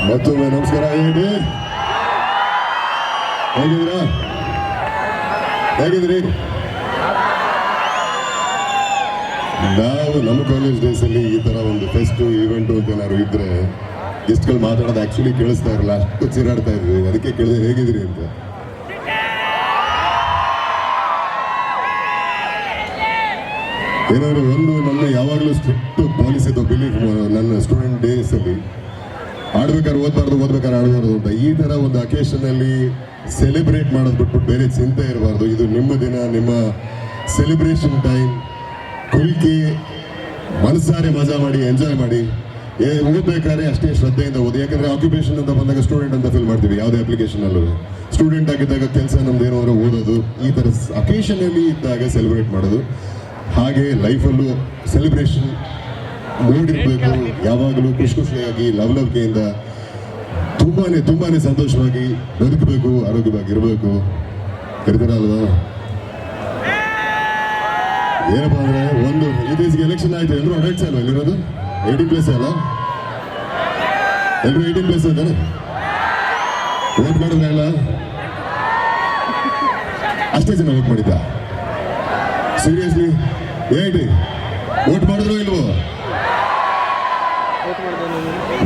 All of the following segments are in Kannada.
ಮತ್ತೊಮ್ಮೆ ನಮಸ್ಕಾರ. ಹೇಗಿದ್ರಿ? ನಾವು ನಮ್ಮ ಕಾಲೇಜ್ ಡೇಸಲ್ಲಿ ಈ ಥರ ಒಂದು ಫೆಸ್ಟು ಈವೆಂಟು ಅಂತ ಏನಾದ್ರು ಇದ್ರೆ ಗೆಸ್ಟ್ಗಳು ಮಾತಾಡೋದು ಆ್ಯಕ್ಚುಲಿ ಕೇಳಿಸ್ತಾ ಇರಲ್ಲ, ಅಷ್ಟು ಚಿರಾಡ್ತಾ ಇದ್ವಿ. ಅದಕ್ಕೆ ಕೇಳಿದೆ ಹೇಗಿದ್ರಿ ಅಂತ. ಏನಾದ್ರು ಒಂದು ನನ್ನ ಯಾವಾಗಲೂ ಸ್ಟ್ರಿಕ್ಟ್ ಪಾಲಿಸಿ ಅಥವಾ ಬಿಲೀಫ್ ನನ್ನ ಸ್ಟೂಡೆಂಟ್ ಡೇಸಲ್ಲಿ ಆಡ್ಬೇಕಾದ್ರೆ ಓದ್ಬೇಕಾದ್ರೆ ಆಡಬಾರ್ದು ಅಂತ. ಈ ಥರ ಒಂದು ಅಕೇಶನಲ್ಲಿ ಸೆಲೆಬ್ರೇಟ್ ಮಾಡೋದು ಬಿಟ್ಬಿಟ್ಟು ಬೇರೆ ಚಿಂತೆ ಇರಬಾರ್ದು. ಇದು ನಿಮ್ಮ ದಿನ, ನಿಮ್ಮ ಸೆಲೆಬ್ರೇಷನ್ ಟೈಮ್. ಕುಲ್ಕಿ ಮನಸಾರೆ ಮಜಾ ಮಾಡಿ, ಎಂಜಾಯ್ ಮಾಡಿ. ಓದ್ಬೇಕಾದ್ರೆ ಅಷ್ಟೇ ಶ್ರದ್ಧೆಯಿಂದ ಓದಿ. ಯಾಕಂದರೆ ಆಕ್ಯುಪೇಷನ್ ಅಂತ ಬಂದಾಗ ಸ್ಟೂಡೆಂಟ್ ಅಂತ ಫೀಲ್ ಮಾಡ್ತೀವಿ ಯಾವುದೇ ಅಪ್ಲಿಕೇಶನಲ್ಲೂ. ಸ್ಟೂಡೆಂಟ್ ಆಗಿದ್ದಾಗ ಕೆಲಸ ನಮ್ದು ಏನಾದ್ರು ಓದೋದು, ಈ ಥರ ಅಕೇಶನಲ್ಲಿ ಇದ್ದಾಗ ಸೆಲೆಬ್ರೇಟ್ ಮಾಡೋದು. ಹಾಗೆ ಲೈಫಲ್ಲೂ ಸೆಲೆಬ್ರೇಷನ್ ನೋಡಿರ್ಬೇಕು. ಯಾವಾಗಲೂ ಖುಷಿಯಾಗಿ ಲವಲವಿಕೆಯಿಂದ ತುಂಬಾ ಸಂತೋಷವಾಗಿ ಬದುಕಬೇಕು, ಆರೋಗ್ಯವಾಗಿರಬೇಕು. ಕರಿತೀರ ಅಲ್ವಾ? ಏನಪ್ಪ ಅಂದರೆ ಒಂದು ಇದೇಸಿಗೆ ಎಲೆಕ್ಷನ್ ಆಯಿತು, ಎಲ್ಲರೂ ಅಡಕ್ಸ್ ಅಲ್ವಾ ಇಲ್ಲಿರೋದು? 18+ ಅಲ್ಲ? ಎಲ್ಲರೂ 18+ ಅಂತಾನೆ ವೋಟ್ ಮಾಡಿದ್ರೆ ಅಲ್ಲ? ಅಷ್ಟೇ ಜನ ವೋಟ್ ಮಾಡಿದ್ದ? ಸೀರಿಯಸ್ಲಿ ಹೇಳಿ, ವೋಟ್ ಮಾಡಿದ್ರು ಇಲ್ವೋ?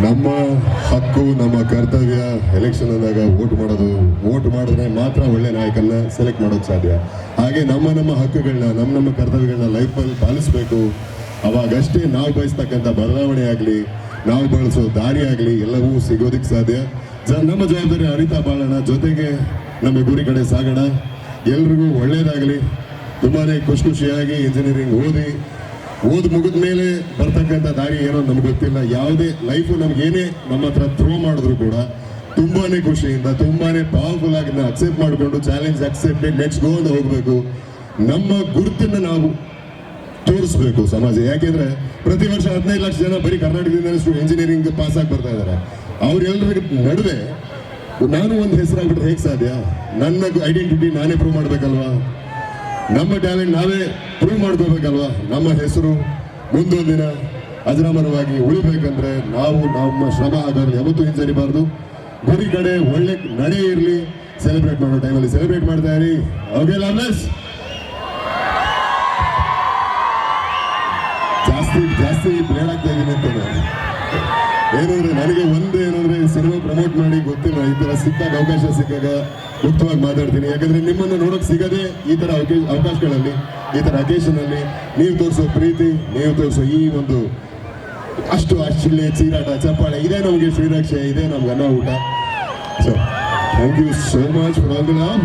ನಮ್ಮ ಹಕ್ಕು, ನಮ್ಮ ಕರ್ತವ್ಯ ಎಲೆಕ್ಷನ್ ಅಂದಾಗ ವೋಟ್ ಮಾಡೋದು. ವೋಟ್ ಮಾಡಿದ್ರೆ ಮಾತ್ರ ಒಳ್ಳೆ ನಾಯಕನ್ನ ಸೆಲೆಕ್ಟ್ ಮಾಡೋದು ಸಾಧ್ಯ. ಹಾಗೆ ನಮ್ಮ ಹಕ್ಕುಗಳನ್ನ, ನಮ್ಮ ಕರ್ತವ್ಯಗಳನ್ನ ಲೈಫಲ್ಲಿ ಪಾಲಿಸಬೇಕು. ಅವಾಗಷ್ಟೇ ನಾವು ಬಯಸ್ತಕ್ಕಂಥ ಬದಲಾವಣೆ ಆಗಲಿ, ನಾವು ಬಳಸೋ ದಾರಿ ಆಗಲಿ ಎಲ್ಲವೂ ಸಿಗೋದಕ್ಕೆ ಸಾಧ್ಯ. ನಮ್ಮ ಜವಾಬ್ದಾರಿ ಅರಿತಾ ಬಾಳೋಣ, ಜೊತೆಗೆ ನಮ್ಮ ಗುರಿ ಕಡೆ ಸಾಗೋಣ. ಎಲ್ರಿಗೂ ಒಳ್ಳೇದಾಗಲಿ. ತುಂಬಾ ಖುಷಿಯಾಗಿ ಇಂಜಿನಿಯರಿಂಗ್ ಓದಿ ಮುಗಿದ ಮೇಲೆ ಬರ್ತಕ್ಕಂಥ ದಾರಿ ಏನೋ ನಮ್ಗೆ ಗೊತ್ತಿಲ್ಲ. ಯಾವುದೇ ಲೈಫು ನಮಗೇನೇ ನಮ್ಮ ಹತ್ರ ಥ್ರೋ ಮಾಡಿದ್ರು ಕೂಡ ತುಂಬಾ ಖುಷಿಯಿಂದ, ತುಂಬಾ ಪವರ್ಫುಲ್ ಆಗಿ ಅಕ್ಸೆಪ್ಟ್ ಮಾಡಿಕೊಂಡು ಚಾಲೆಂಜ್ ಅಕ್ಸೆಪ್ಟೆಡ್ ನೆಕ್ಸ್ಟ್ ಗೋ ಅಂತ ಹೋಗಬೇಕು. ನಮ್ಮ ಗುರುತನ್ನು ನಾವು ತೋರಿಸ್ಬೇಕು ಸಮಾಜ. ಯಾಕೆಂದ್ರೆ ಪ್ರತಿ ವರ್ಷ 15 ಲಕ್ಷ ಜನ ಬರೀ ಕರ್ನಾಟಕದಿಂದ ಇಂಜಿನಿಯರಿಂಗ್ ಪಾಸ್ ಆಗಿ ಬರ್ತಾ ಇದ್ದಾರೆ. ಅವ್ರೆಲ್ಲರ ನಡುವೆ ನಾನು ಒಂದು ಹೆಸರಾಗ್ಬಿಟ್ರೆ ಹೇಗೆ ಸಾಧ್ಯ? ನನ್ನ ಐಡೆಂಟಿಟಿ ನಾನೇ ಪ್ರೂವ್ ಮಾಡ್ಬೇಕಲ್ವಾ? ನಮ್ಮ ಟ್ಯಾಲೆಂಟ್ ನಾವೇ ಪ್ರೂವ್ ಮಾಡ್ಕೋಬೇಕಲ್ವಾ? ನಮ್ಮ ಹೆಸರು ಮುಂದೊಂದು ದಿನ ಅಜರಾಮರವಾಗಿ ಉಳಿಬೇಕಂದ್ರೆ ನಾವು ನಮ್ಮ ಶ್ರಮ ಆಗೋದು ಯಾವತ್ತೂ ಹಿಂಜರಿಬಾರ್ದು. ಗುರಿ ಕಡೆ ಒಳ್ಳೆ ನಡೆ ಇರಲಿ. ಸೆಲೆಬ್ರೇಟ್ ಮಾಡೋ ಟೈಮಲ್ಲಿ ಸೆಲೆಬ್ರೇಟ್ ಮಾಡ್ತಾ ಇರಿ. ಓಕೆ, ಜಾಸ್ತಿ ಪ್ಲೇಡ್ ಆಗ್ತಾ ಇದ್ದೀನಿ ಅಂತ ಏನಂದ್ರೆ ನನಗೆ ಏನಂದ್ರೆ ಸಿನಿಮಾ ಪ್ರಮೋಟ್ ಮಾಡಿ ಗೊತ್ತಿಲ್ಲ. ಈ ಥರ ಅವಕಾಶ ಸಿಕ್ಕಾಗ ಮುಕ್ತವಾಗಿ ಮಾತಾಡ್ತೀನಿ. ಯಾಕಂದ್ರೆ ನಿಮ್ಮನ್ನು ನೋಡೋಕೆ ಸಿಗದೆ ಈ ಥರ ಅವಕಾಶಗಳಲ್ಲಿ, ಈ ಥರ ಅಕೇಶನಲ್ಲಿ ನೀವು ತೋರಿಸೋ ಪ್ರೀತಿ, ನೀವು ತೋರಿಸೋ ಈ ಒಂದು ಅಷ್ಟಿಲ್ಲೆ ಚೀರಾಟ ಚಪ್ಪಾಳೆ, ಇದೇ ನಮಗೆ ಶ್ರೀರಕ್ಷೆ, ಇದೇ ನಮ್ಗೆ ಅನ್ನ ಊಟ. So thank you so much for all the love.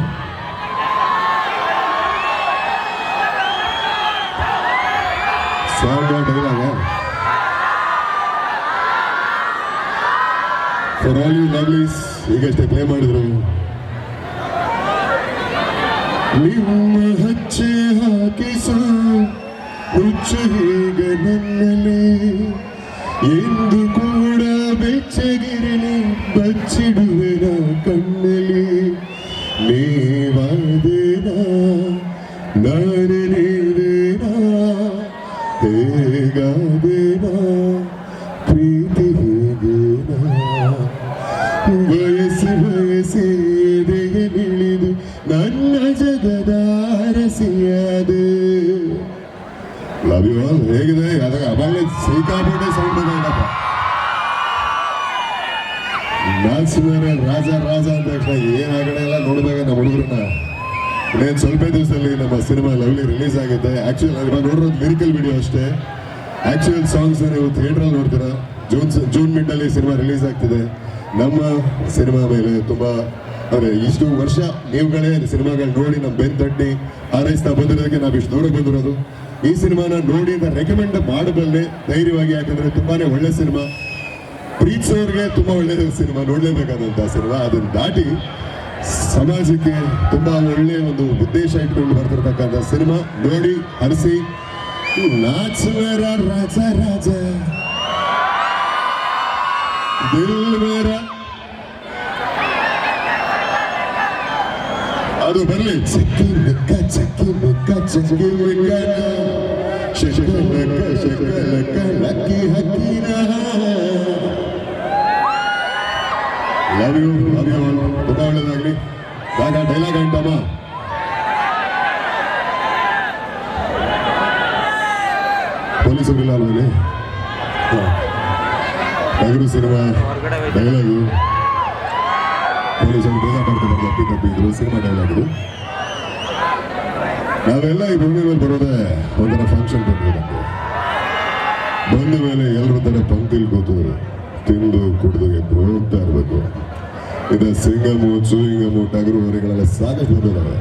Song dialogue for all you lovelies ಈಗಷ್ಟೇ ಪ್ಲೇ ಮಾಡಿದ್ರು. ನಿಮ್ಮ ಹಚ್ಚೆ ಹಾಕಿಸೋ ಹುಚ್ಚ ಹೀಗ ನನ್ನಲ್ಲಿ ಎಂದು ಕೂಡ ಬೆಚ್ಚಗಿರಲಿ, ಬಚ್ಚಿಡುವೆನ ಕಣ್ಣಲ್ಲಿ. ನೀವಾದೇನಾ ನಾನೇ ನೀವೇನಾ, ಹೇಗಾದೇನಾ ಪ್ರೀತಿ ಹೇಗೇನಾ, ಬಯಸಿ ಎದೆಯಲಿಳಿದು ನನ್ನ ಜಗದ ಅರಸಿಯಾದೆ. Love you all. ಹೇಗಿದೆ? ಅದಾಗ ಅವಾಗಲೇ ಸಿಕ್ಕಾಪಟ್ಟೆ ಸೌಂಡ್ ಬಂದಪ್ಪ. ನಾಲ್ಕು ರಾಜ ಅಂತ ತಕ್ಷಣ ಏನಾಗಡೆ ಎಲ್ಲ ನೋಡಿದಾಗ ನಮ್ಮ ಹುಡುಗರನ್ನ ಇನ್ನೇನು ಸ್ವಲ್ಪ ದಿವಸದಲ್ಲಿ ನಮ್ಮ ಸಿನಿಮಾ ಲವ್ಲಿ ರಿಲೀಸ್ ಆಗುತ್ತೆ. ಆ್ಯಕ್ಚುಲಿ ನಾನು ನೋಡಿರೋದು ಲಿರಿಕಲ್ ವಿಡಿಯೋ ಅಷ್ಟೇ. ಆ್ಯಕ್ಚುಯಲ್ ಸಾಂಗ್ಸ್ ನೀವು ಥಿಯೇಟ್ರಲ್ಲಿ ನೋಡ್ತೀರಾ. ಜೂನ್ ಮಿಡ್ಡಲ್ಲಿ ಸಿನಿಮಾ ರಿಲೀಸ್ ಆಗ್ತಿದೆ. ನಮ್ಮ ಸಿನಿಮಾ ಮೇಲೆ ತುಂಬ ಅಂದರೆ ಇಷ್ಟು ವರ್ಷ ನೀವುಗಳೇ ಸಿನಿಮಾಗಳು ನೋಡಿ ನಮ್ಮ ಬೆನ್ನು ತಟ್ಟಿ ಹಾರೈಸ್ತಾ ಬಂದಿರೋದಕ್ಕೆ ನಾವು ಇಷ್ಟು ದೂರ ಬಂದಿರೋದು. ಈ ಸಿನಿಮಾನ ನೋಡಿ ಅಂತ ರೆಕಮೆಂಡ್ ಮಾಡಬಲ್ಲೆ ಧೈರ್ಯವಾಗಿ. ಯಾಕಂದರೆ ತುಂಬಾ ಒಳ್ಳೆ ಸಿನಿಮಾ, ಪ್ರೀತಿಸೋರಿಗೆ ತುಂಬ ಒಳ್ಳೆಯ ಸಿನಿಮಾ, ನೋಡಲೇಬೇಕಾದಂಥ ಸಿನಿಮಾ. ಅದನ್ನು ದಾಟಿ ಸಮಾಜಕ್ಕೆ ತುಂಬ ಒಳ್ಳೆಯ ಒಂದು ಉದ್ದೇಶ ಇಟ್ಕೊಂಡು ಬರ್ತಿರ್ತಕ್ಕಂಥ ಸಿನಿಮಾ. ನೋಡಿ ಹರಿಸಿ. ನಾಚುವರ ರಾಜ ರಾಜ ದಿಲ್ ಮೇರ ಅದು ಬರಲಿ. ಚಕ್ಕಿ ಮೆಕ್ಕ ಚಕ್ಕಿ ಮೆಕ್ಕ ಚಕ್ಕಿ ಮೆಕ್ಕ ಶಕಲಕ ಶಕಲಕ ಲಕ್ಕಿ ಹಕ್ಕಿನ ಲವ್ ಯು ತುಂಬಾ ಒಳ್ಳೇದಾಗ್ಲಿ. ಇವಾಗ ಡೈಲಾಗ್ ಅಂಟಮ್ಮ. ಪೊಲೀಸರು ಇಲ್ಲ ಅಲ್ವೇಲಿ? ಟಗರು ಸಿನಿಮಾ ಡೈಲಾಗು ಪೊಲೀಸರು ಬೇಗ ಮಾಡ್ಕೊಂಡು ತಪ್ಪಿದ್ರು ಸಿನಿಮಾ ಡೈಲಾಗು. ನಾವೆಲ್ಲ ಈ ಭೂಮಿ ಮೇಲೆ ಬರೋದೇ ಒಂಥರ ಫಂಕ್ಷನ್ ಬಂದಿರೋದಂತೆ. ಬಂದ ಮೇಲೆ ಎಲ್ಲರ ತರ ಪಂಕ್ತಿಲ್ ಕೂತು ತಿಂದು ಕುಡಿದು ಎದ್ದು ಹೋಗ್ತಾ ಇರಬೇಕು. ಇದು ಸಿಂಗಮು ಚೂಯಿಂಗಮು ಟಗರು ಹೊರೆಗಳೆಲ್ಲ ಸಾಕಷ್ಟು ಬಂದಿದ್ದಾವೆ.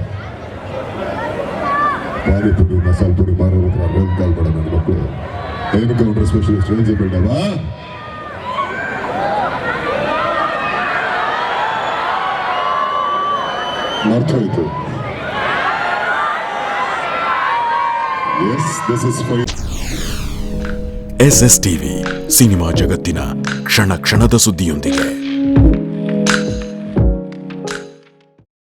ಪಾನಿಪುರಿ ಮಸಾಲೆ ಪುರಿ ಮಾರೋರು ರೋಲ್ ಕಾಲ್ ಮಾಡೋ ನನ್ನ ಮಕ್ಕಳು ಏನು ಕೌಂಟರ್ ಸ್ಪೆಷಲಿಸ್ಟ್ ರೇಂಜ್ ಬಿಲ್ಡವಾ. ಮರ್ತೋಯ್ತು. Yes this is fine. SS TV cinema ಜಗತ್ತಿನ ಕ್ಷಣ ಕ್ಷಣದ ಸುದ್ದಿಯೊಂದಿಗೆ.